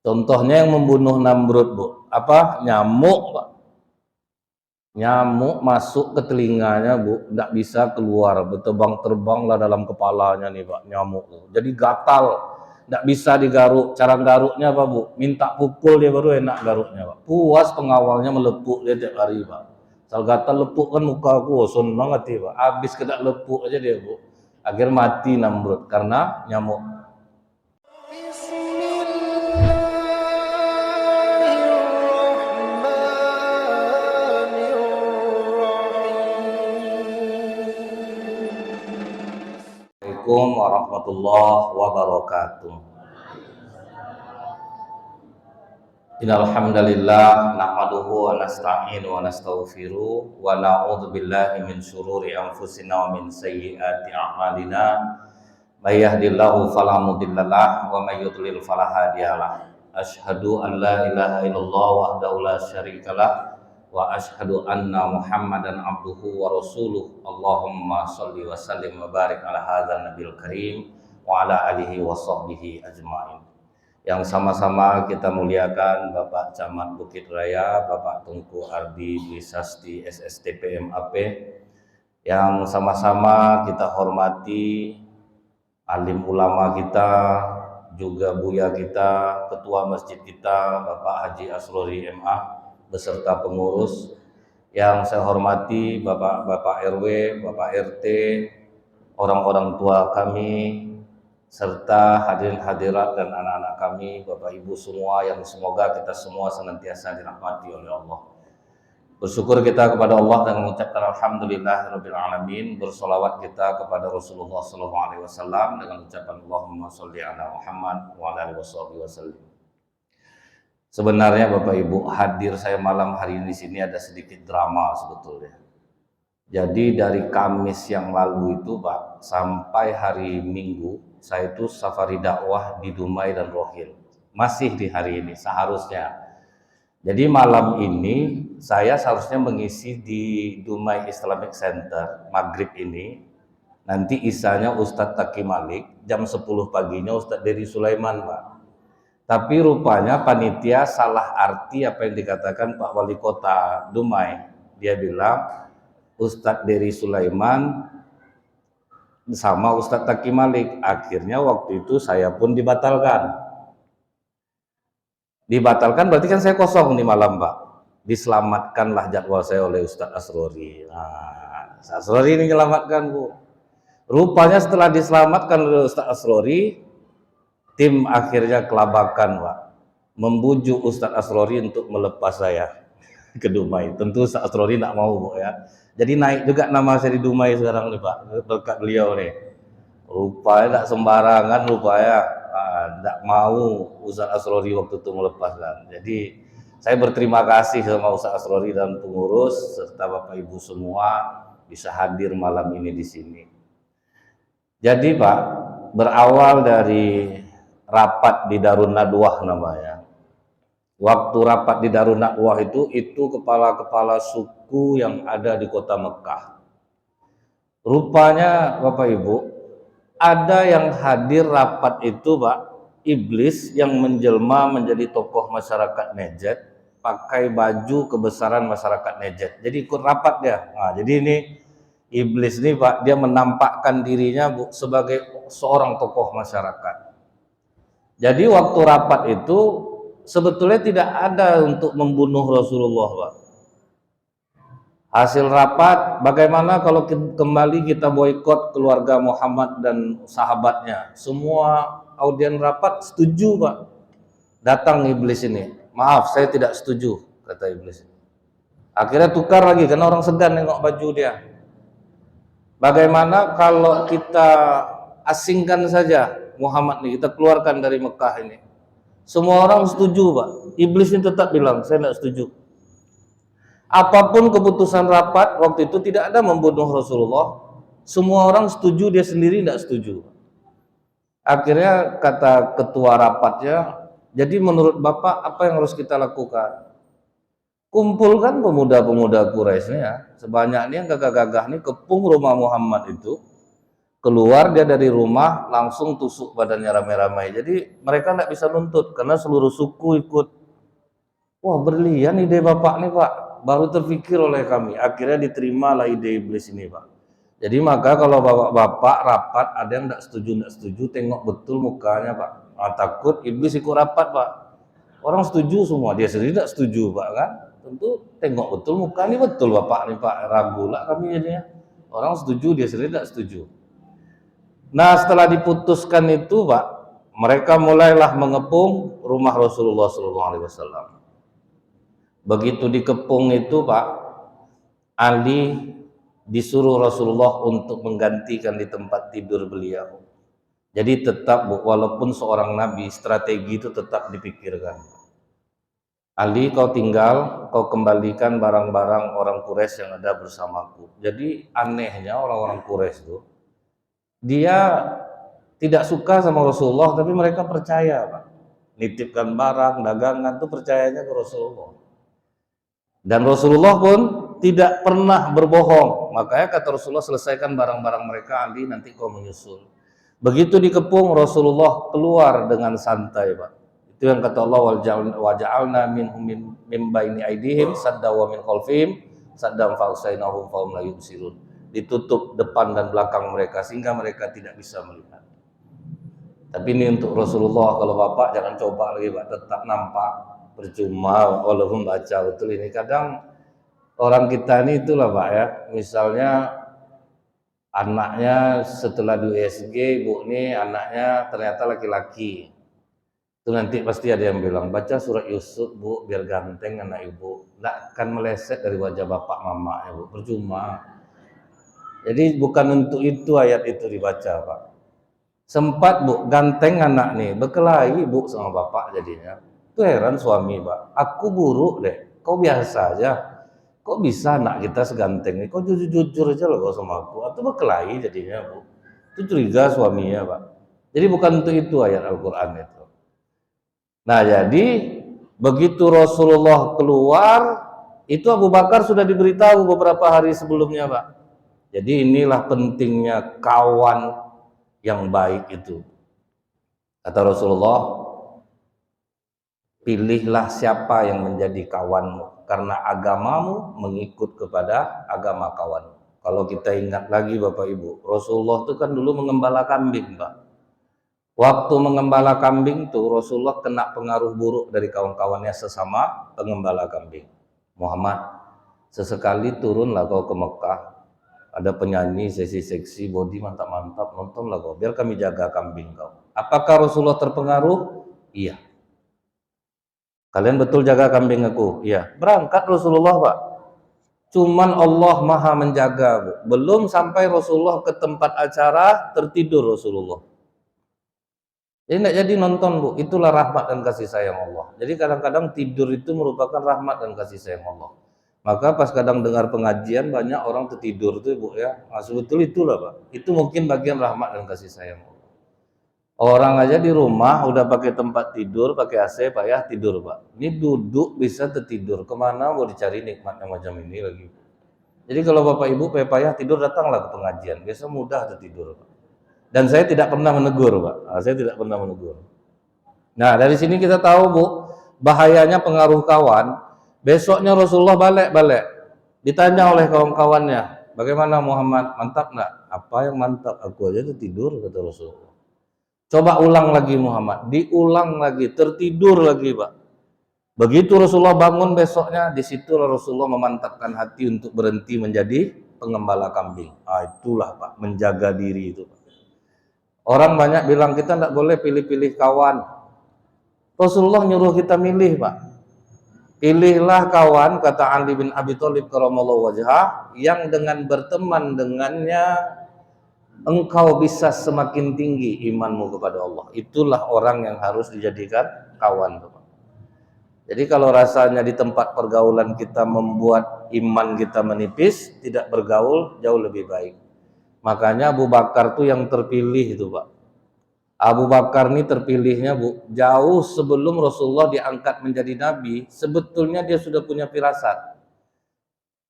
Contohnya yang membunuh Namrud, Bu. Apa? Nyamuk, Pak. Nyamuk masuk ke telinganya, Bu. Nggak bisa keluar. Berterbang-terbanglah dalam kepalanya nih, Pak. Nyamuk. Jadi gatal. Nggak bisa digaruk. Cara garuknya apa, Bu? Minta pukul dia baru enak garuknya, Pak. Puas pengawalnya melepuk dia tiap hari, Pak. Sal gatal lepuk kan muka aku. Senang hati, Pak. Habis kena lepuk aja dia, Bu. Akhir mati Namrud karena nyamuk. Assalamualaikum warahmatullahi wabarakatuh. Innal hamdalillah nahmaduhu wa nasta'inu wa nastaghfiruh wa na'udzu billahi min syururi anfusina wa min sayyiati a'malina. May yahdihillahu fala mudhillalah wa may yudlil fala hadiyalah. Asyhadu an la ilaha illallah wahdahu la syarikalah wa asyhadu anna Muhammadan abduhu wa rasuluh. Allahumma shalli wa sallim wa barik ala hadzal nabiyil karim wa ala alihi wa sahbihi ajmain. Yang sama-sama kita muliakan Bapak Camat Bukit Raya, Bapak Tengku Ardi Dwisasti SSTP MAP, yang sama-sama kita hormati alim ulama kita, juga buya kita, ketua masjid kita, Bapak Haji Asrori MA, beserta pengurus. Yang saya hormati Bapak RW, Bapak RT, orang-orang tua kami, serta hadirin hadirat dan anak-anak kami, Bapak Ibu semua, yang semoga kita semua senantiasa dirahmati oleh Allah. Bersyukur kita kepada Allah dan mengucapkan alhamdulillahirabbil alamin. Bersolawat kita kepada Rasulullah SAW dengan ucapan Allahumma sholli ala Muhammad wa ala alihi wasallam. Sebenarnya Bapak Ibu, hadir saya malam hari ini di sini ada sedikit drama sebetulnya. Jadi dari Kamis yang lalu itu, Pak, sampai hari Minggu saya itu safari dakwah di Dumai dan Rohil. Masih di hari ini seharusnya. Jadi malam ini saya seharusnya mengisi di Dumai Islamic Center maghrib ini. Nanti isanya Ustadz Taki Malik, jam 10 paginya Ustadz Dery Sulaiman, Pak. Tapi rupanya panitia salah arti apa yang dikatakan Pak Wali Kota Dumai. Dia bilang Ustadz Dery Sulaiman sama Ustadz Taki Malik. Akhirnya waktu itu saya pun dibatalkan. Dibatalkan berarti kan saya kosong di malam, Pak. Diselamatkanlah jadwal saya oleh Ustadz Asrori. Nah, Ustadz Asrori ini menyelamatkan, Bu. Rupanya setelah diselamatkan oleh Ustadz Asrori, tim akhirnya kelabakan, Pak. Membujuk Ustadz Asrori untuk melepas saya ke Dumai. Tentu Ustadz Asrori tidak mau, Bu, ya. Jadi naik juga nama saya di Dumai sekarang nih, Pak, berkat beliau nih. Rupanya tidak sembarangan, rupanya tidak mau Ustadz Asrori waktu itu melepaskan. Jadi saya berterima kasih sama Ustadz Asrori dan pengurus serta Bapak Ibu semua bisa hadir malam ini di sini. Jadi Pak, berawal dari rapat di Darun Nadwah namanya. Waktu rapat di Darun Nadwah itu kepala-kepala suku yang ada di kota Mekah. Rupanya Bapak Ibu, ada yang hadir rapat itu, Pak, iblis yang menjelma menjadi tokoh masyarakat Najd, pakai baju kebesaran masyarakat Najd. Jadi ikut rapat dia. Nah, jadi ini iblis ini, Pak, dia menampakkan dirinya, Bu, sebagai seorang tokoh masyarakat. Jadi waktu rapat itu sebetulnya tidak ada untuk membunuh Rasulullah, Pak. Hasil rapat, bagaimana kalau kembali kita boikot keluarga Muhammad dan sahabatnya? Semua audien rapat setuju, Pak. Datang iblis ini. Maaf, saya tidak setuju, kata iblis. Akhirnya tukar lagi, karena orang segan nengok baju dia. Bagaimana kalau kita asingkan saja Muhammad ini, kita keluarkan dari Mekah ini? Semua orang setuju, Pak. Iblis ini tetap bilang, saya tidak setuju. Apapun keputusan rapat waktu itu tidak ada membunuh Rasulullah. Semua orang setuju, dia sendiri tidak setuju. Akhirnya kata ketua rapatnya, jadi menurut Bapak apa yang harus kita lakukan? Kumpulkan pemuda-pemuda Quraisy ya, sebanyak ini yang gagah-gagah ini kepung rumah Muhammad itu. Keluar dia dari rumah langsung tusuk badannya ramai-ramai. Jadi mereka tidak bisa nuntut karena seluruh suku ikut. Wah, brilian ide bapak nih pak, baru terpikir oleh kami. Akhirnya diterimalah ide iblis ini pak. Jadi maka kalau bapak-bapak rapat ada yang tidak setuju, tengok betul mukanya pak. Takut iblis ikut rapat pak. Orang setuju semua, dia sendiri tidak setuju pak kan. Tentu tengok betul mukanya betul bapak nih pak, ragu lah kami jadinya. Orang setuju, dia sendiri tidak setuju. Nah setelah diputuskan itu pak, mereka mulailah mengepung rumah Rasulullah SAW. Begitu dikepung itu pak, Ali disuruh Rasulullah untuk menggantikan di tempat tidur beliau. Jadi tetap walaupun seorang nabi, strategi itu tetap dipikirkan. Ali, kau tinggal, kau kembalikan barang-barang orang Quraisy yang ada bersamaku. Jadi anehnya orang-orang Quraisy itu, dia tidak suka sama Rasulullah, tapi mereka percaya Pak. Nitipkan barang, dagangan itu percayanya ke Rasulullah. Dan Rasulullah pun tidak pernah berbohong. Makanya kata Rasulullah, selesaikan barang-barang mereka, Ali nanti kau menyusul. Begitu dikepung, Rasulullah keluar dengan santai Pak. Itu yang kata Allah, waja'alna minhum min baini aidihim sadda wa min khalfihim saddam fa'usainahum fahum la yubsirun. Ditutup depan dan belakang mereka sehingga mereka tidak bisa melihat. Tapi ini untuk Rasulullah, kalau bapak jangan coba lagi pak, tetap nampak percuma walaupun baca betul ini. Kadang orang kita ini itulah pak ya, misalnya anaknya setelah di USG, ibu ini anaknya ternyata laki-laki, itu nanti pasti ada yang bilang baca surat Yusuf bu biar ganteng anak ibu, nggak akan meleset dari wajah bapak mama ya bu, percuma. Jadi bukan untuk itu ayat itu dibaca pak. Sempat bu ganteng anak nih berkelahi bu sama bapak jadinya. Itu heran suami pak, aku buruk deh, kau biasa aja, kok bisa anak kita seganteng nih, kau jujur-jujur aja loh kau sama aku, atau berkelahi jadinya bu. Itu curiga suaminya pak. Jadi bukan untuk itu ayat Al-Quran itu. Nah jadi begitu Rasulullah keluar, itu Abu Bakar sudah diberitahu beberapa hari sebelumnya pak. Jadi inilah pentingnya kawan yang baik itu. Kata Rasulullah, pilihlah siapa yang menjadi kawanmu, karena agamamu mengikut kepada agama kawanmu. Kalau kita ingat lagi Bapak Ibu, Rasulullah itu kan dulu mengembala kambing Pak. Waktu mengembala kambing tuh Rasulullah kena pengaruh buruk dari kawan-kawannya sesama pengembala kambing. Muhammad, sesekali turunlah kau ke Mekah, ada penyanyi sesi seksi body mantap-mantap, nontonlah kau biar kami jaga kambing kau. Apakah Rasulullah terpengaruh? Iya. Kalian betul jaga kambing aku? Iya. Berangkat Rasulullah Pak. Cuman Allah maha menjaga Bu. Belum sampai Rasulullah ke tempat acara tertidur Rasulullah. Jadi tidak jadi nonton Bu. Itulah rahmat dan kasih sayang Allah. Jadi kadang-kadang tidur itu merupakan rahmat dan kasih sayang Allah. Maka pas kadang dengar pengajian banyak orang tertidur tuh Bu ya. Nah, sebetulnya itulah Pak. Itu mungkin bagian rahmat dan kasih sayang Allah. Orang aja di rumah udah pakai tempat tidur, pakai AC Pak ya, tidur Pak. Ini duduk bisa tertidur. Kemana mau dicari nikmatnya macam ini lagi. Jadi kalau Bapak Ibu payah tidur, datanglah ke pengajian. Biasa mudah tertidur Pak. Dan saya tidak pernah menegur Pak. Saya tidak pernah menegur. Nah dari sini kita tahu Bu, bahayanya pengaruh kawan. Besoknya Rasulullah balik. Ditanya oleh kawan-kawannya, bagaimana Muhammad, mantap nggak? Apa yang mantap? Aku aja tertidur kata Rasulullah. Coba ulang lagi Muhammad, diulang lagi, tertidur lagi Pak. Begitu Rasulullah bangun besoknya, disitulah Rasulullah memantapkan hati untuk berhenti menjadi pengembala kambing. Itulah Pak, menjaga diri itu Pak. Orang banyak bilang kita tidak boleh pilih-pilih kawan. Rasulullah nyuruh kita milih Pak. Pilihlah kawan, kata Ali bin Abi Thalib karamallahu wajhah, yang dengan berteman dengannya engkau bisa semakin tinggi imanmu kepada Allah. Itulah orang yang harus dijadikan kawan. Jadi kalau rasanya di tempat pergaulan kita membuat iman kita menipis, tidak bergaul jauh lebih baik. Makanya Abu Bakar tuh yang terpilih itu Pak. Abu Bakar ini terpilihnya Bu, jauh sebelum Rasulullah diangkat menjadi nabi, sebetulnya dia sudah punya firasat.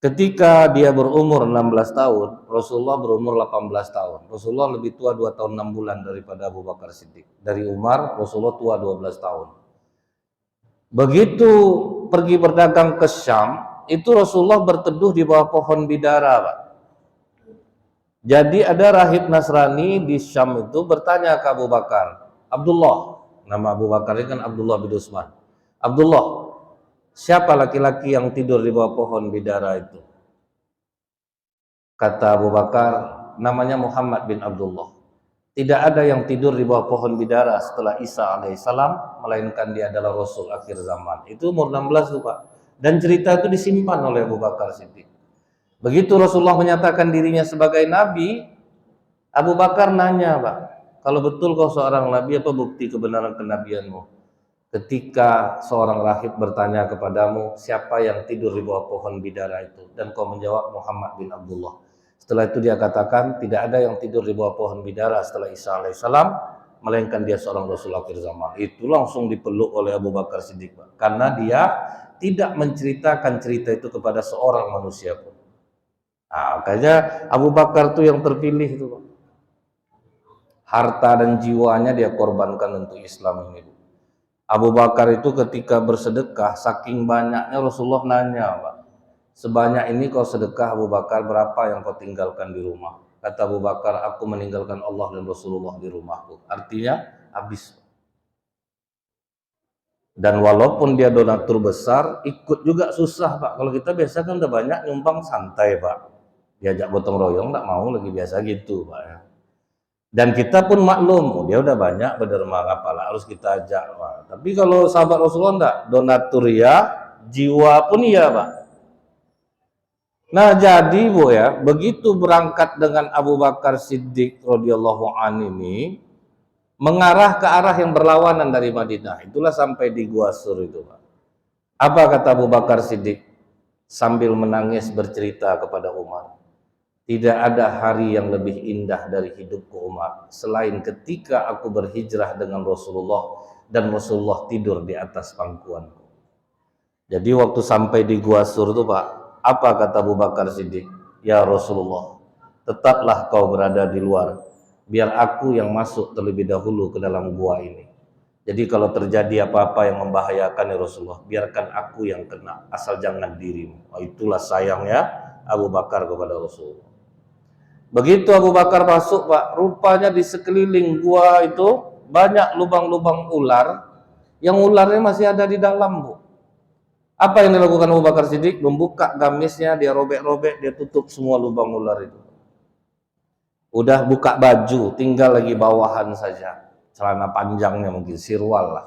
Ketika dia berumur 16 tahun, Rasulullah berumur 18 tahun. Rasulullah lebih tua 2 tahun 6 bulan daripada Abu Bakar Siddiq. Dari Umar, Rasulullah tua 12 tahun. Begitu pergi berdagang ke Syam, itu Rasulullah berteduh di bawah pohon bidara, Pak. Jadi ada rahib Nasrani di Syam itu bertanya ke Abu Bakar, Abdullah, nama Abu Bakar ini kan Abdullah bin Utsman. Abdullah, siapa laki-laki yang tidur di bawah pohon bidara itu? Kata Abu Bakar, namanya Muhammad bin Abdullah. Tidak ada yang tidur di bawah pohon bidara setelah Isa alaihissalam, melainkan dia adalah Rasul akhir zaman. Itu umur 16 tuh, Pak. Dan cerita itu disimpan oleh Abu Bakar Siddiq. Begitu Rasulullah menyatakan dirinya sebagai Nabi, Abu Bakar nanya, Pak, kalau betul kau seorang Nabi, apa bukti kebenaran kenabianmu? Ketika seorang rahib bertanya kepadamu, siapa yang tidur di bawah pohon bidara itu? Dan kau menjawab, Muhammad bin Abdullah. Setelah itu dia katakan, tidak ada yang tidur di bawah pohon bidara setelah Isa alaihissalam, melainkan dia seorang Rasul akhir zaman. Itu langsung dipeluk oleh Abu Bakar Siddiq, Pak. Karena dia tidak menceritakan cerita itu kepada seorang manusia pun. Nah, makanya Abu Bakar itu yang terpilih itu, Pak. Harta dan jiwanya dia korbankan untuk Islam ini. Abu Bakar itu ketika bersedekah, saking banyaknya Rasulullah nanya, Pak, sebanyak ini kau sedekah Abu Bakar, berapa yang kau tinggalkan di rumah? Kata Abu Bakar, aku meninggalkan Allah dan Rasulullah di rumahku. Artinya habis. Dan walaupun dia donatur besar, ikut juga susah, Pak. Kalau kita biasa kan udah banyak nyumbang santai, Pak. Diajak gotong royong nggak mau lagi, biasa gitu, Pak ya. Dan kita pun maklum, dia udah banyak berderma, apalah harus kita ajak. Pak. Tapi kalau sahabat Rasulullah enggak, donatur ya, jiwa pun iya, Pak. Nah, jadi Bu ya, begitu berangkat dengan Abu Bakar Siddiq radhiyallahu an ini mengarah ke arah yang berlawanan dari Madinah. Itulah sampai di Gua Sur itu, Pak. Apa kata Abu Bakar Siddiq sambil menangis bercerita kepada Umar? Tidak ada hari yang lebih indah dari hidupku Umar, selain ketika aku berhijrah dengan Rasulullah dan Rasulullah tidur di atas pangkuanku. Jadi waktu sampai di Gua Sur itu, Pak, apa kata Abu Bakar Siddiq? Ya Rasulullah, tetaplah kau berada di luar, biar aku yang masuk terlebih dahulu ke dalam gua ini. Jadi kalau terjadi apa-apa yang membahayakan ya Rasulullah, biarkan aku yang kena, asal jangan dirimu. Oh, itulah sayangnya Abu Bakar kepada Rasulullah. Begitu Abu Bakar masuk, Pak, rupanya di sekeliling gua itu banyak lubang-lubang ular, yang ularnya masih ada di dalam, Bu. Apa yang dilakukan Abu Bakar Siddiq? Membuka gamisnya, dia robek-robek, dia tutup semua lubang ular itu. Udah buka baju, tinggal lagi bawahan saja, celana panjangnya mungkin, sirwal lah.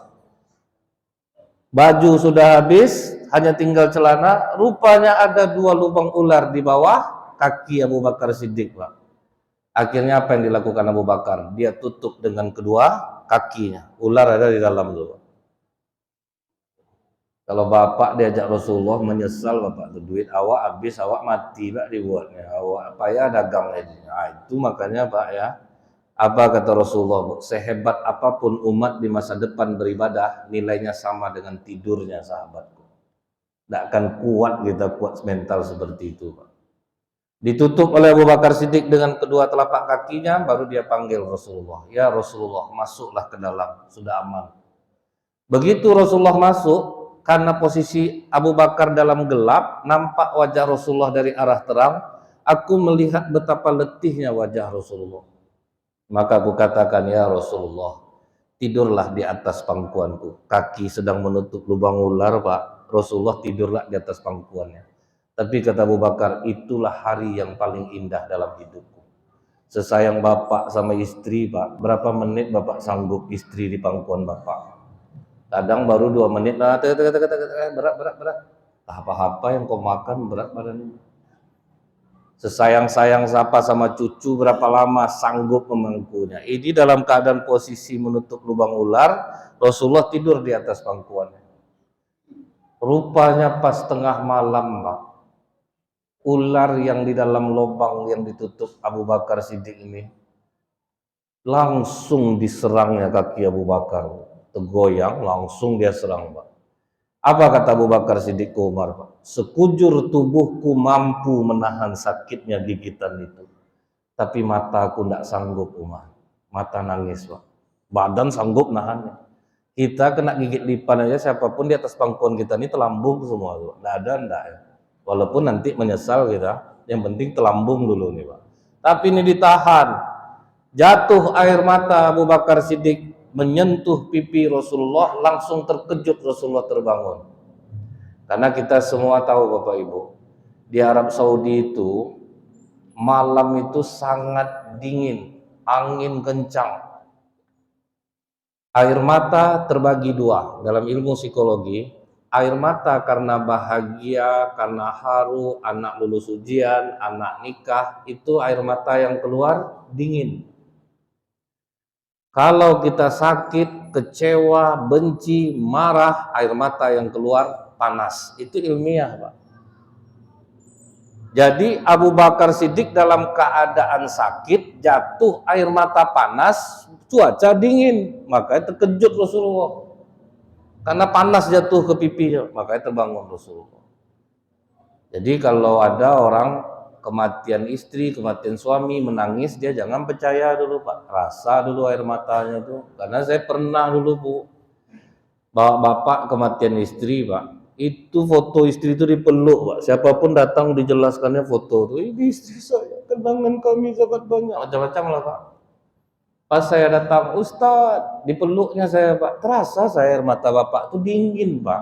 Baju sudah habis, hanya tinggal celana, rupanya ada 2 lubang ular di bawah kaki Abu Bakar Siddiq, Pak. Akhirnya apa yang dilakukan Abu Bakar? Dia tutup dengan kedua kakinya. Ular ada di dalam tuh. Kalau bapak diajak Rasulullah menyesal, bapak tuh duit awak habis, awak mati, Pak, dibuatnya. Awak apa ya dagang ini. Nah, itu makanya, Pak ya. Apa kata Rasulullah? Sehebat apapun umat di masa depan beribadah, nilainya sama dengan tidurnya sahabatku. Tidak akan kuat kita kuat mental seperti itu, Pak. Ditutup oleh Abu Bakar Siddiq dengan kedua telapak kakinya, baru dia panggil Rasulullah. Ya Rasulullah, masuklah ke dalam, sudah aman. Begitu Rasulullah masuk, karena posisi Abu Bakar dalam gelap, nampak wajah Rasulullah dari arah terang, aku melihat betapa letihnya wajah Rasulullah. Maka aku katakan, ya Rasulullah, tidurlah di atas pangkuanku. Kaki sedang menutup lubang ular, Pak. Rasulullah tidurlah di atas pangkuannya. Tapi kata Abu Bakar, itulah hari yang paling indah dalam hidupku. Sesayang bapak sama istri, Pak, berapa menit bapak sanggup istri di pangkuan bapak? Kadang baru 2 menit, nah, berat. Apa-apa yang kau makan berat badannya. Sesayang-sayang siapa sama cucu, berapa lama sanggup memangkunya. Ini dalam keadaan posisi menutup lubang ular, Rasulullah tidur di atas pangkuannya. Rupanya pas tengah malam, Pak, ular yang di dalam lubang yang ditutup Abu Bakar Siddiq ini langsung diserangnya kaki Abu Bakar, tergoyang, langsung dia serang, Pak. Apa kata Abu Bakar Siddiq ke Umar, Pak? Sekujur tubuhku mampu menahan sakitnya gigitan itu, tapi mataku tidak sanggup, Umar. Mata nangis, Pak. Badan sanggup nahannya. Kita kena gigit lipan aja, siapapun di atas pangkuan kita ini telambung semua, Pak. Nggak ada, enggak ya. Walaupun nanti menyesal kita, yang penting telambung dulu nih, Pak. Tapi ini ditahan. Jatuh air mata Abu Bakar Siddiq menyentuh pipi Rasulullah, langsung terkejut Rasulullah terbangun. Karena kita semua tahu Bapak Ibu, di Arab Saudi itu malam itu sangat dingin, angin kencang. Air mata terbagi dua. Dalam ilmu psikologi, air mata karena bahagia, karena haru, anak lulus ujian, anak nikah, itu air mata yang keluar dingin. Kalau kita sakit, kecewa, benci, marah, air mata yang keluar panas. Itu ilmiah, Pak. Jadi Abu Bakar Siddiq dalam keadaan sakit, jatuh air mata panas, cuaca dingin, makanya terkejut Rasulullah. Karena panas jatuh ke pipinya, makanya terbangun Rasulullah. Jadi kalau ada orang kematian istri, kematian suami, menangis, dia jangan percaya dulu, Pak. Rasa dulu air matanya tuh. Karena saya pernah dulu, Bu, bawa bapak kematian istri, Pak. Itu foto istri itu dipeluk, Pak. Siapapun datang dijelaskannya foto itu. Ini istri saya, kenangan kami sangat banyak. Macam-macam lah, Pak. Pas saya datang, Ustadz, dipeluknya saya, Pak. Terasa saya air mata bapak itu dingin, Pak.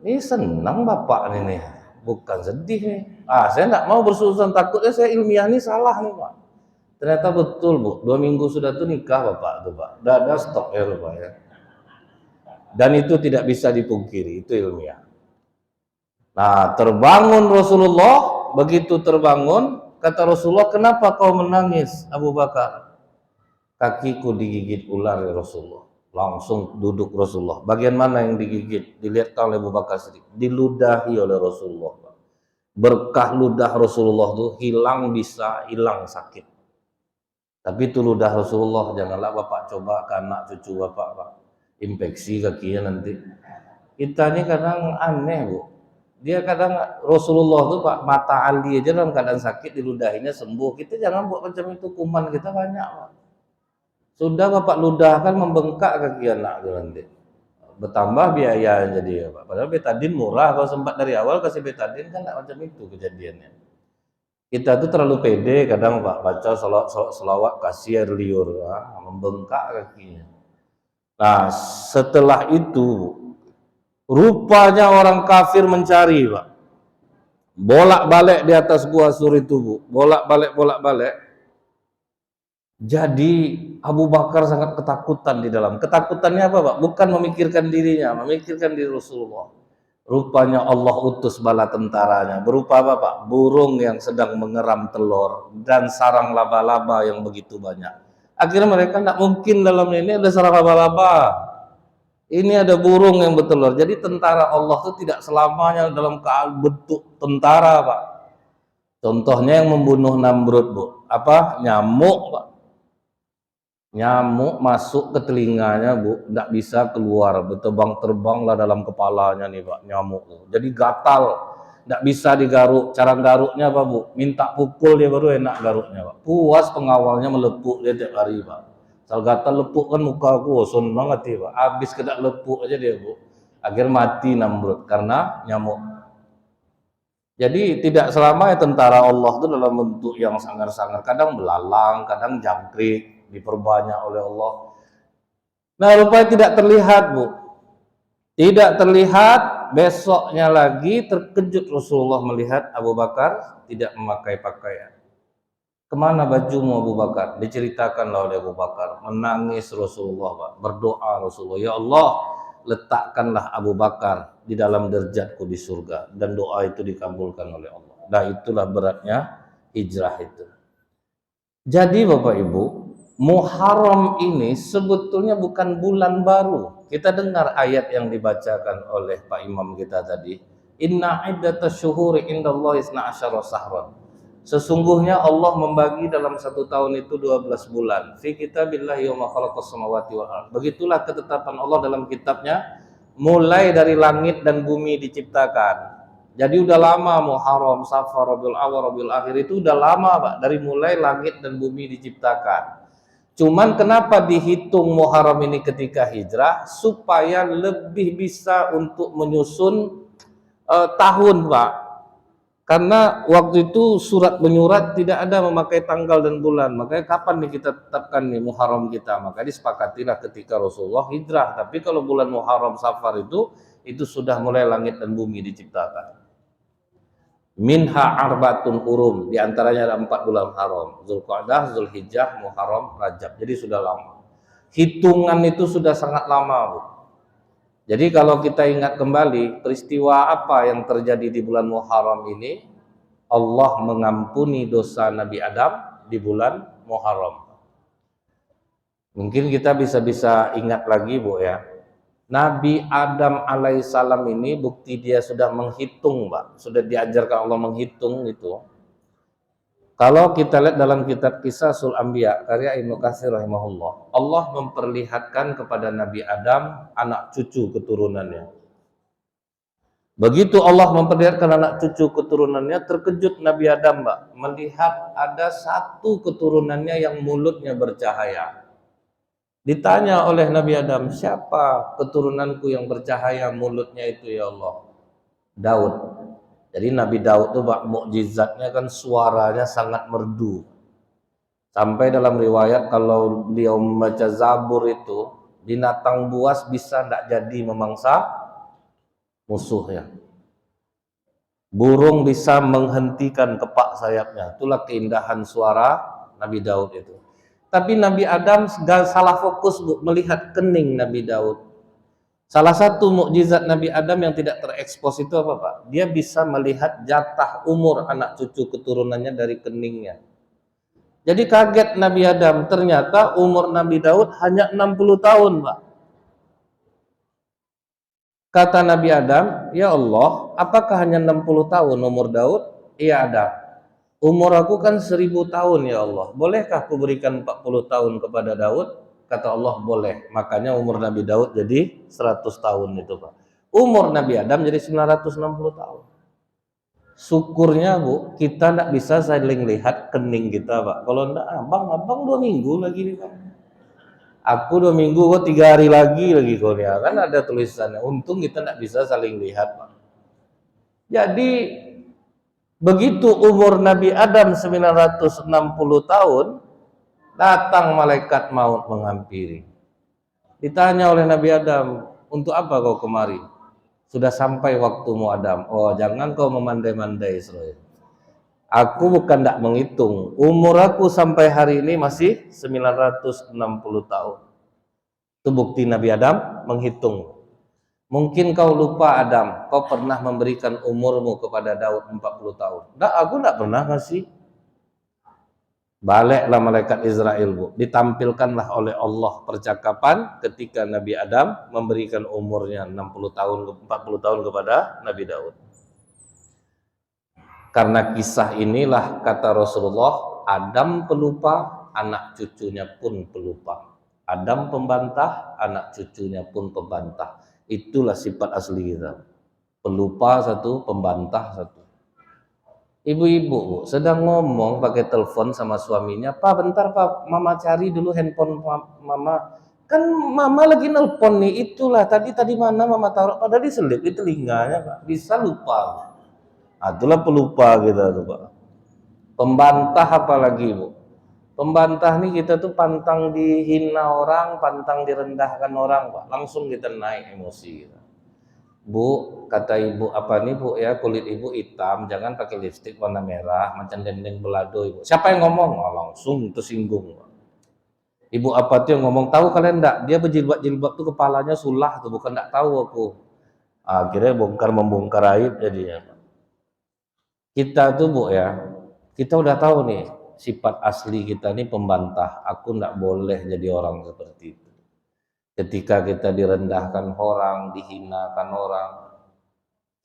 Ini senang bapak ini nih. Bukan sedih nih. Saya enggak mau bersusun, takutnya saya ilmiah ini salah nih, Pak. Ternyata betul, Bu. 2 minggu sudah tuh nikah bapak tuh, Pak. Udah ada stok ya, Pak ya. Dan itu tidak bisa dipungkiri, itu ilmiah. Nah, terbangun Rasulullah, begitu terbangun, kata Rasulullah, kenapa kau menangis, Abu Bakar? Kakiku digigit ular ya Rasulullah. Langsung duduk Rasulullah. Bagian mana yang digigit? Dilihat oleh Abu Bakar Siddiq. Diludahi oleh Rasulullah. Berkah ludah Rasulullah itu hilang bisa hilang sakit. Tapi itu ludah Rasulullah, janganlah Bapak coba ke anak cucu Bapak, Pak. Infeksi kakinya nanti. Kita ini kadang aneh, Bu. Dia kadang Rasulullah tuh, Pak, mata Ali aja dalam keadaan sakit diludahinya sembuh. Kita jangan buat macam itu, kuman kita banyak, Pak. Sudah Bapak ludahkan membengkak kaki anak itu nanti. Bertambah biaya jadi ya, Pak. Padahal betadin murah, kalau sempat dari awal kasih betadin kan enggak macam itu kejadiannya. Kita tuh terlalu pede kadang, Pak, baca selawat kasih air liur, membengkak kakinya. Nah, setelah itu rupanya orang kafir mencari, Pak. Bolak-balik di atas gua Sur itu, Bu. Bolak-balik. Jadi Abu Bakar sangat ketakutan di dalam. Ketakutannya apa, Pak? Bukan memikirkan dirinya, memikirkan diri Rasulullah. Rupanya Allah utus bala tentaranya. Berupa apa, Pak? Burung yang sedang mengeram telur dan sarang laba-laba yang begitu banyak. Akhirnya mereka tidak mungkin dalam ini ada sarang laba-laba. Ini ada burung yang bertelur. Jadi tentara Allah itu tidak selamanya dalam bentuk tentara, Pak. Contohnya yang membunuh Namrud, Bu. Apa? Nyamuk, Pak. Nyamuk masuk ke telinganya, Bu, tidak bisa keluar, berterbang-terbanglah dalam kepalanya nih, Pak, nyamuk. Jadi gatal, tidak bisa digaruk. Cara garuknya apa, Bu? Minta pukul dia baru enak garuknya, Pak. Puas pengawalnya melepuk dia tiap hari, Pak. Sal gatal lepuk kan muka aku, son banget dia, Pak. Habis kena lepuk aja dia, Bu. Akhir mati Namrud karena nyamuk. Jadi tidak selamanya tentara Allah itu dalam bentuk yang sangar-sangar, kadang belalang, kadang jangkrik, diperbanyak oleh Allah. Nah, rupanya tidak terlihat, Bu. Tidak terlihat. Besoknya lagi terkejut Rasulullah melihat Abu Bakar tidak memakai pakaian. Kemana bajumu, Abu Bakar? Diceritakanlah oleh Abu Bakar. Menangis Rasulullah, Pak. Berdoa Rasulullah, ya Allah, letakkanlah Abu Bakar di dalam derajatku di surga. Dan doa itu dikabulkan oleh Allah. Nah, itulah beratnya hijrah itu. Jadi Bapak Ibu, Muharram ini sebetulnya bukan bulan baru. Kita dengar ayat yang dibacakan oleh Pak Imam kita tadi. Inna iddatasy syuhuri indallahi 12 syahran. Sesungguhnya Allah membagi dalam satu tahun itu 12 bulan. Fi kitabillahi wa ma khalaqas samawati wal ardh. Begitulah ketetapan Allah dalam kitabnya. mulai dari langit dan bumi diciptakan. Jadi udah lama Muharram, Safar, Rabiul Awal, Rabiul Akhir itu udah lama Pak, dari mulai langit dan bumi diciptakan. Cuman kenapa dihitung Muharram ini ketika hijrah? Supaya lebih bisa untuk menyusun tahun Pak. Karena waktu itu surat menyurat tidak ada memakai tanggal dan bulan. Makanya kapan nih kita tetapkan nih Muharram kita? Maka disepakatilah ketika Rasulullah hijrah. Tapi kalau bulan Muharram Safar itu sudah mulai langit dan bumi diciptakan. Minha arbatun hurum, di antaranya ada 4 bulan haram, Zulqa'dah, Zulhijjah, Muharram, Rajab. Jadi sudah lama. Hitungan itu sudah sangat lama, Bu. Jadi kalau kita ingat kembali peristiwa apa yang terjadi di bulan Muharram ini, Allah mengampuni dosa Nabi Adam di bulan Muharram. Mungkin kita bisa ingat lagi, Bu ya. Nabi Adam alaihissalam ini bukti dia sudah menghitung, Pak. Sudah diajarkan Allah menghitung itu. Kalau kita lihat dalam kitab Kisah Sul Anbiya karya Ibnu Katsir rahimahullah, Allah memperlihatkan kepada Nabi Adam anak cucu keturunannya. Begitu Allah memperlihatkan anak cucu keturunannya, terkejut Nabi Adam, Pak, melihat ada satu keturunannya yang mulutnya bercahaya. Ditanya oleh Nabi Adam, siapa keturunanku yang bercahaya mulutnya itu ya Allah? Daud. Jadi Nabi Daud itu Pak, mukjizatnya kan suaranya sangat merdu. Sampai dalam riwayat kalau beliau membaca Zabur itu, binatang buas bisa tidak jadi memangsa musuhnya. Burung bisa menghentikan kepak sayapnya. Itulah keindahan suara Nabi Daud itu. Tapi Nabi Adam salah fokus, Bu, melihat kening Nabi Daud. Salah satu mukjizat Nabi Adam yang tidak terekspos itu apa, Pak? Dia bisa melihat jatah umur anak cucu keturunannya dari keningnya. Jadi kaget Nabi Adam, ternyata umur Nabi Daud hanya 60 tahun, Pak. Kata Nabi Adam, ya Allah, apakah hanya 60 tahun umur Daud? Iya Adam. Umur aku kan 1000 tahun ya Allah. Bolehkah aku berikan 40 tahun kepada Daud? Kata Allah boleh. Makanya umur Nabi Daud jadi 100 tahun itu, Pak. Umur Nabi Adam jadi 960 tahun. Syukurnya, Bu, kita tidak bisa saling lihat kening kita, Pak. Kalau enggak, abang 2 minggu lagi nih, Pak. Aku 2 minggu, kok 3 hari lagi kau ya. Kan ada tulisannya. Untung kita tidak bisa saling lihat, Pak. Jadi begitu umur Nabi Adam 960 tahun, datang malaikat maut menghampiri. Ditanya oleh Nabi Adam, untuk apa kau kemari? Sudah sampai waktumu Adam. Oh, jangan kau memandai-mandai, Israel. Aku bukan tidak menghitung. Umur aku sampai hari ini masih 960 tahun. Itu bukti Nabi Adam menghitung. Mungkin kau lupa Adam, kau pernah memberikan umurmu kepada Daud 40 tahun. Nah, aku tidak pernah ngasih. Baliklah malaikat Israel, Bu. Ditampilkanlah oleh Allah percakapan ketika Nabi Adam memberikan umurnya 40 tahun kepada Nabi Daud. Karena kisah inilah kata Rasulullah, Adam pelupa, anak cucunya pun pelupa. Adam pembantah, anak cucunya pun pembantah. Itulah sifat asli kita. Pelupa satu, pembantah satu. Ibu-ibu sedang ngomong pakai telepon sama suaminya, Pak bentar Pak, Mama cari dulu handphone Mama. Kan Mama lagi nelpon nih, itulah tadi mana Mama taruh, padahal diselip di telinganya, Pak. Bisa lupa. Itulah pelupa kita tuh, Pak. Pembantah apalagi, Bu. Pembantah nih kita tuh pantang dihina orang, pantang direndahkan orang, Pak. Langsung kita naik emosi kita. Bu, kata ibu, apa nih Bu ya, kulit ibu hitam, jangan pakai lipstik warna merah, macam dendeng belado Ibu. Siapa yang ngomong? Oh, langsung tersinggung, Pak. Ibu apa tuh yang ngomong? Tahu kalian enggak? Dia berjilbab tuh kepalanya sulah tuh, bukan enggak tahu aku. Akhirnya membongkar aib jadinya, Pak. Kita tuh Bu ya, kita udah tahu nih sifat asli kita nih pembantah. Aku nggak boleh jadi orang seperti itu. Ketika kita direndahkan orang, dihinakan orang,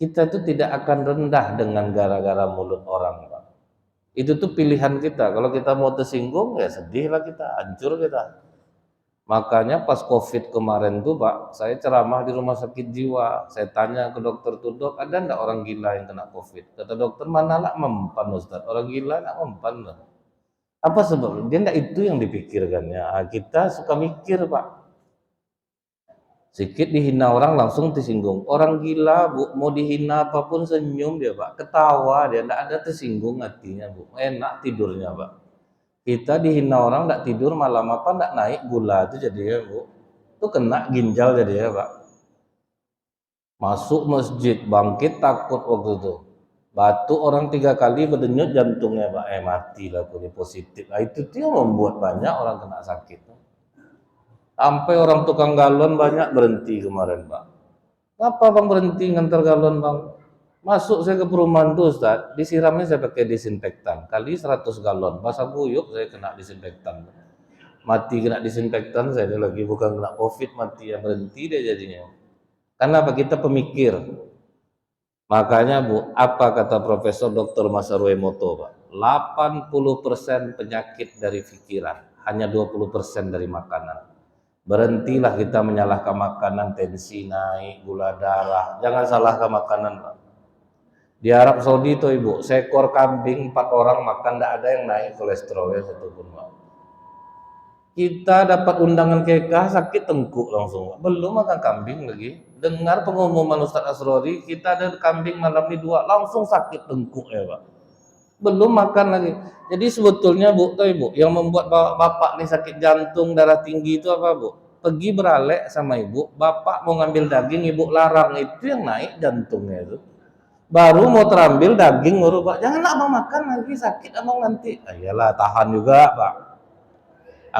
kita tuh tidak akan rendah dengan gara-gara mulut orang, Pak. Itu tuh pilihan kita. Kalau kita mau tersinggung, ya sedihlah kita, hancur kita. Makanya pas COVID kemarin tuh Pak, saya ceramah di rumah sakit jiwa. Saya tanya ke dokter tuh, dok, ada enggak orang gila yang kena COVID? Kata dokter, mana lah mempan Ustaz, orang gila enggak mempan lah. Apa sebab? Dia enggak itu yang dipikirkannya. Kita suka mikir Pak. Sedikit dihina orang langsung tersinggung. Orang gila Bu, mau dihina apapun senyum dia Pak. Ketawa dia, enggak ada tersinggung hatinya Bu. Enak tidurnya Pak. Kita dihina orang enggak tidur malam apa enggak naik gula itu jadinya Bu. Itu kena ginjal jadinya Pak. Masuk masjid bangkit takut waktu itu. Batuk orang 3 kali berdenyut jantungnya Pak. Mati lah aku positif. Nah, itu dia membuat banyak orang kena sakit. Sampai orang tukang galon banyak berhenti kemarin Pak. Kenapa Bang berhenti ngantar galon Bang? Masuk saya ke perumahan tuh Ustaz, disiramnya saya pakai disinfektan. Kali 100 galon, basah buyuk saya kena disinfektan. Mati kena disinfektan, saya lagi bukan kena COVID, mati yang berhenti dia jadinya. Karena apa? Kita pemikir. Makanya Bu, apa kata Profesor Dr. Masaru Emoto Pak? 80% penyakit dari pikiran, hanya 20% dari makanan. Berhentilah kita menyalahkan makanan, tensi naik, gula darah. Jangan salahkan makanan Pak. Di Arab Saudi itu Ibu, seekor kambing 4 orang makan tidak ada yang naik kolesterolnya satupun Pak. Kita dapat undangan kekah sakit tengkuk langsung Pak. Belum makan kambing lagi. Dengar pengumuman Ustaz Asrori, kita ada kambing malam ini 2 langsung sakit tengkuk ya Pak. Belum makan lagi. Jadi sebetulnya Bu, tuh Ibu, yang membuat bapak nih sakit jantung, darah tinggi itu apa Bu? Pergi beralek sama Ibu, bapak mau ngambil daging, Ibu larang, itu yang naik jantungnya itu. Baru mau terambil daging baru Pak, jangan abang makan lagi sakit abang nanti. Iyalah tahan juga Pak.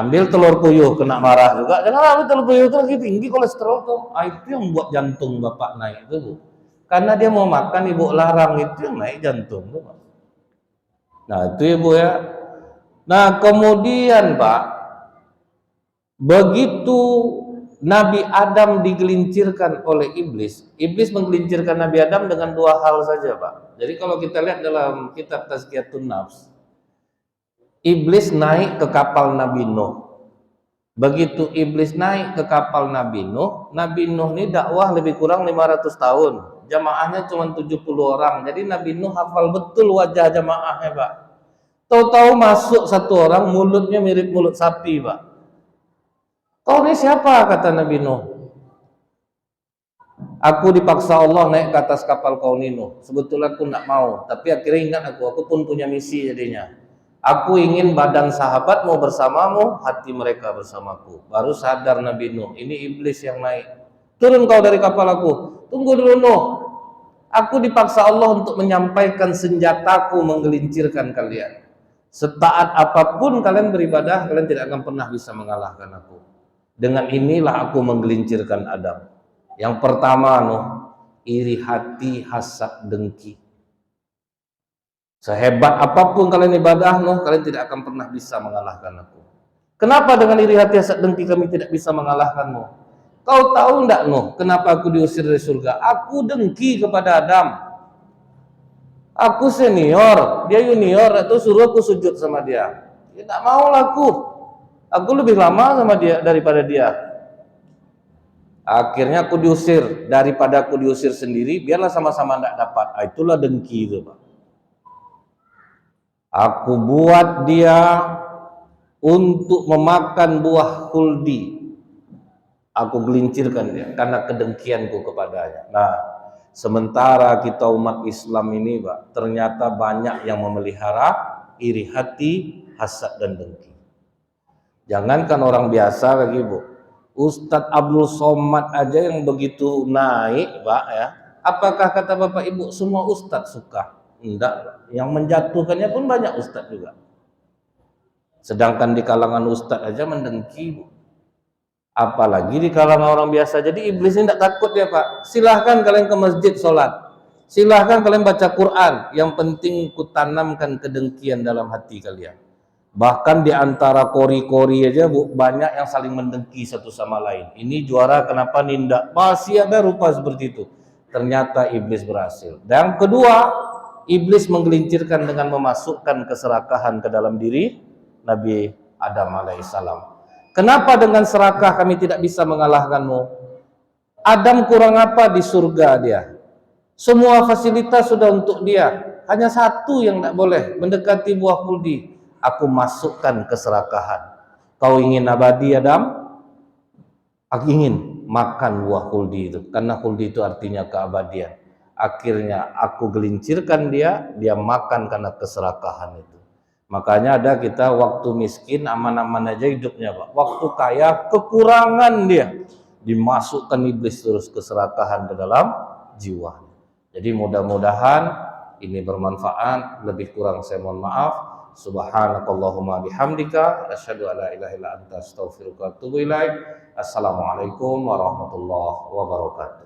Ambil telur puyuh kena marah juga, jangan ambil telur puyuh itu lagi tinggi kolesterol tuh. Itu yang buat jantung bapak naik itu Bu. Karena dia mau makan Ibu larang, itu yang naik jantung tuh Pak. Nah itu Ibu ya. Nah kemudian Pak, begitu Nabi Adam digelincirkan oleh iblis. Iblis menggelincirkan Nabi Adam dengan 2 hal saja Pak. Jadi kalau kita lihat dalam kitab Tazkiyatun Nafs, iblis naik ke kapal Nabi Nuh. Begitu iblis naik ke kapal Nabi Nuh ini dakwah lebih kurang 500 tahun. Jamaahnya cuma 70 orang. Jadi Nabi Nuh hafal betul wajah jamaahnya Pak. Tahu-tahu masuk 1 orang mulutnya mirip mulut sapi Pak. Kau ini siapa? Kata Nabi Nuh. Aku dipaksa Allah naik ke atas kapal kau Nuh. Sebetulnya aku tidak mau, tapi akhirnya ingat aku pun punya misi jadinya. Aku ingin badan sahabatmu bersamamu, hati mereka bersamaku. Baru sadar Nabi Nuh, ini iblis yang naik. Turun kau dari kapal aku. Tunggu dulu Nuh. Aku dipaksa Allah untuk menyampaikan senjataku menggelincirkan kalian. Setaat apapun kalian beribadah, kalian tidak akan pernah bisa mengalahkan aku. Dengan inilah aku menggelincirkan Adam. Yang pertama Nuh, iri hati, hasad, dengki. Sehebat apapun kalian ibadah Nuh, kalian tidak akan pernah bisa mengalahkan aku. Kenapa dengan iri hati, hasad, dengki kami tidak bisa mengalahkanmu? Kau tahu enggak Nuh, kenapa aku diusir dari surga? Aku dengki kepada Adam. Aku senior, dia junior, itu suruh aku sujud sama dia. Dia tak mau aku. Aku lebih lama sama dia daripada dia. Akhirnya aku diusir. Daripada aku diusir sendiri, biarlah sama-sama tidak dapat. Itulah dengki itu Pak. Aku buat dia untuk memakan buah khuldi. Aku gelincirkan dia karena kedengkianku kepadanya. Nah, sementara kita umat Islam ini Pak, ternyata banyak yang memelihara iri hati, hasad dan dengki. Jangankan orang biasa lagi Bu, Ustadz Abdul Somad aja yang begitu naik Pak ya. Apakah kata Bapak Ibu semua Ustadz suka? Enggak, yang menjatuhkannya pun banyak Ustadz juga. Sedangkan di kalangan Ustadz aja mendengki Bu. Apalagi di kalangan orang biasa. Jadi iblis ini tidak takut ya Pak. Silahkan kalian ke masjid sholat, silahkan kalian baca Quran. Yang penting kutanamkan kedengkian dalam hati kalian. Bahkan di antara kori-kori aja Bu, banyak yang saling mendengki satu sama lain. Ini juara kenapa nindak? Masih ada rupa seperti itu. Ternyata iblis berhasil. Dan kedua, iblis menggelincirkan dengan memasukkan keserakahan ke dalam diri Nabi Adam alaihissalam. Kenapa dengan serakah kami tidak bisa mengalahkanmu? Adam kurang apa di surga dia? Semua fasilitas sudah untuk dia. Hanya satu yang tidak boleh, mendekati buah khuldi. Aku masukkan keserakahan. Kau ingin abadi Adam? Aku ingin makan buah khuldi itu. Karena khuldi itu artinya keabadian. Akhirnya aku gelincirkan dia makan karena keserakahan itu. Makanya ada kita waktu miskin aman-aman aja hidupnya Pak. Waktu kaya kekurangan dia. Dimasukkan iblis terus keserakahan ke dalam jiwa. Jadi mudah-mudahan ini bermanfaat. Lebih kurang saya mohon maaf. Subhanakallahumma bihamdika asyhadu an la ilaha illa anta astaghfiruka wa atubu ilaik. Assalamualaikum warahmatullahi wabarakatuh.